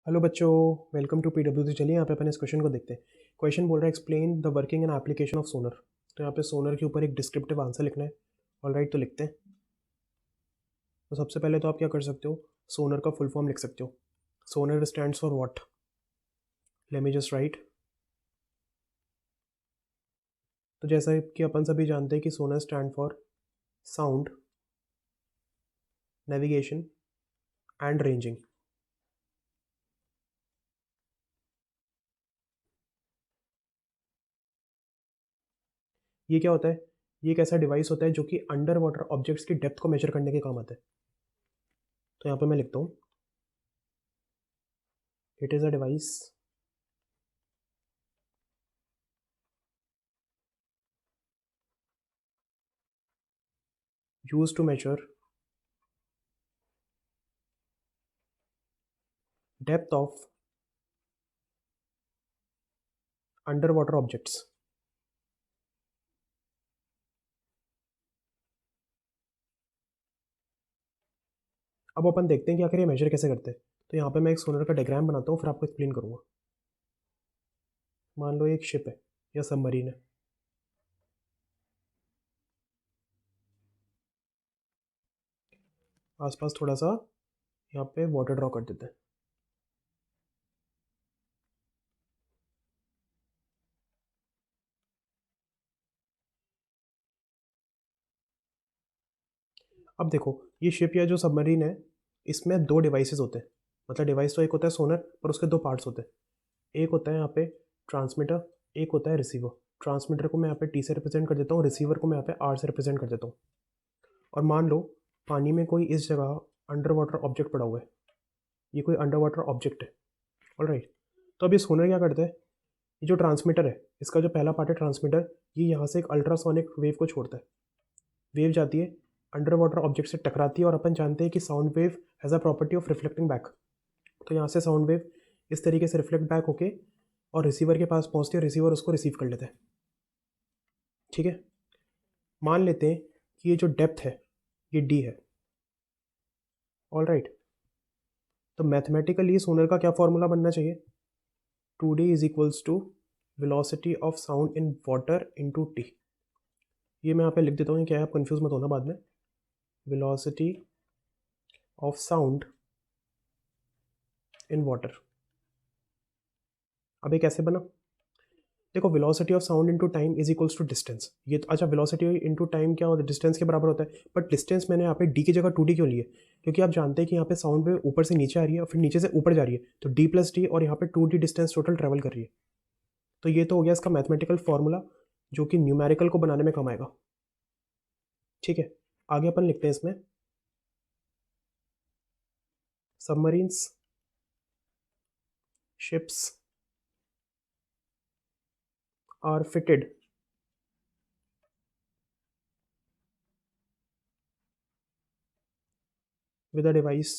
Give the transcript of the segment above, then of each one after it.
Hello बच्चों, welcome to पीडब्ल्यूसी। चलिए यहाँ पे अपन इस क्वेश्चन को देखते हैं। क्वेश्चन बोल रहा है explain the working and application of sonar. तो यहाँ पे सोनर के ऊपर एक डिस्क्रिप्टिव आंसर लिखना है। ऑलराइट, तो लिखते हैं। तो सबसे पहले तो आप क्या कर सकते हो, सोनर का फुल फॉर्म लिख सकते हो। Sonar stands for what? Let me just write. तो जैसा कि अपन सभी जानते हैं कि sonar stand for sound, navigation and ranging. ये क्या होता है? ये एक ऐसा डिवाइस होता है जो कि अंडर वाटर ऑब्जेक्ट्स की डेप्थ को मेजर करने के काम आता है। तो यहाँ पे मैं लिखता हूँ, it is a device use to measure depth of under water objects. अब अपन देखते हैं कि आखिर ये मेजर कैसे करते हैं। तो यहाँ पे मैं एक सोलर का डायग्राम बनाता हूँ, फिर आपको एक्सप्लेन करूँगा। मान लो एक शिप है या सबमरीन है। आसपास थोड़ा सा यहाँ पे वाटर ड्रॉ कर देते हैं। अब देखो, ये शिप या जो सबमरीन है, इसमें दो डिवाइसेस होते हैं। मतलब डिवाइस तो एक होता है सोनर, पर उसके दो पार्ट्स होते हैं। एक होता है यहाँ पे ट्रांसमीटर, एक होता है रिसीवर। ट्रांसमीटर को मैं यहाँ पे टी से रिप्रेजेंट कर देता हूँ, रिसीवर को मैं यहाँ पे आर से रिप्रेजेंट कर देता हूँ। और मान लो पानी में कोई इस जगह अंडर वाटर ऑब्जेक्ट पड़ा हुआ है। ये कोई अंडर वाटर ऑब्जेक्ट है। ऑलराइट, तो अब ये सोनर क्या करता है? ये जो ट्रांसमीटर है, इसका जो पहला पार्ट है ट्रांसमीटर, ये यहाँ से एक अल्ट्रासोनिक वेव को छोड़ता है। वेव जाती है, अंडर वाटर ऑब्जेक्ट से टकराती है, और अपन जानते हैं कि sound wave has a property of reflecting back. तो यहाँ से साउंड वेव इस तरीके से रिफ्लेक्ट बैक होके और रिसीवर के पास पहुँचती है, रिसीवर उसको रिसीव कर लेता है। ठीक है, मान लेते हैं कि ये जो डेप्थ है ये डी है। ऑल राइट, तो मैथमेटिकली सोनर का क्या फॉर्मूला बनना चाहिए? 2D is equals to velocity of sound in water into T. ये मैं यहाँ पे लिख देता हूँ, क्या है, आप कंफ्यूज मत होना बाद में। Velocity of sound in water. अब ये कैसे बना? देखो, velocity of sound into time is equals to distance. ये तो अच्छा, वेलोसिटी इनटू टाइम क्या होता है? डिस्टेंस के बराबर होता है। बट डिस्टेंस मैंने यहाँ पे डी की जगह 2D क्यों लिए? क्योंकि आप जानते हैं कि यहाँ पे साउंड वेव ऊपर से नीचे आ रही है और फिर नीचे से ऊपर जा रही है, तो डी प्लस डी, और यहाँ पे 2D डिस्टेंस टोटल ट्रेवल कर रही है। तो ये तो हो गया इसका मैथमेटिकल फॉर्मूला, जो कि न्यूमेरिकल को बनाने में काम आएगा। ठीक है, आगे अपन लिखते हैं इसमें, submarines, ships are fitted with a device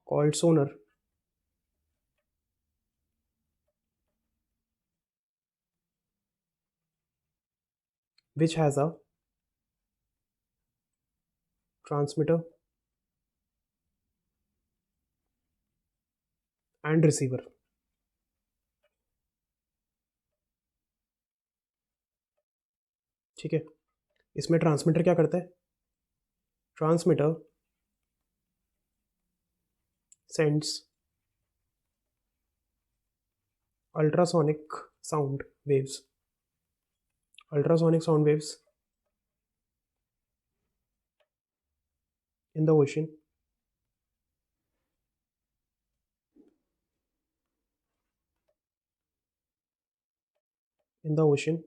called sonar, which has a transmitter and receiver. ठीक है, इसमें ट्रांसमीटर क्या करता है? Transmitter sends ultrasonic sound waves, ultrasonic sound waves in the ocean, in the ocean.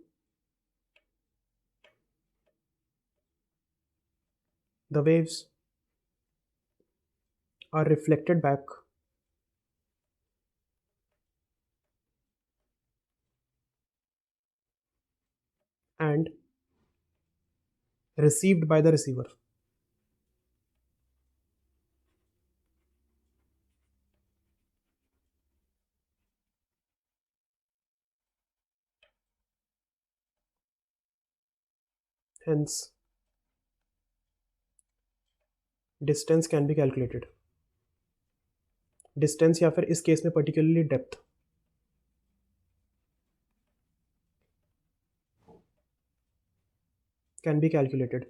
The waves are reflected back and received by the receiver. Hence, distance can be calculated. Distance या फिर इस case में particularly depth. Can be calculated.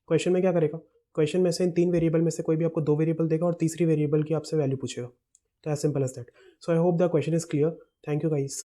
Question में क्या करेगा, question में से इन 3 variable में से कोई भी आपको 2 वेरिएबल देगा और तीसरी वेरिएबल की आपसे वैल्यू पूछेगा। तो as simple as that. So I hope the question is clear. Thank you guys.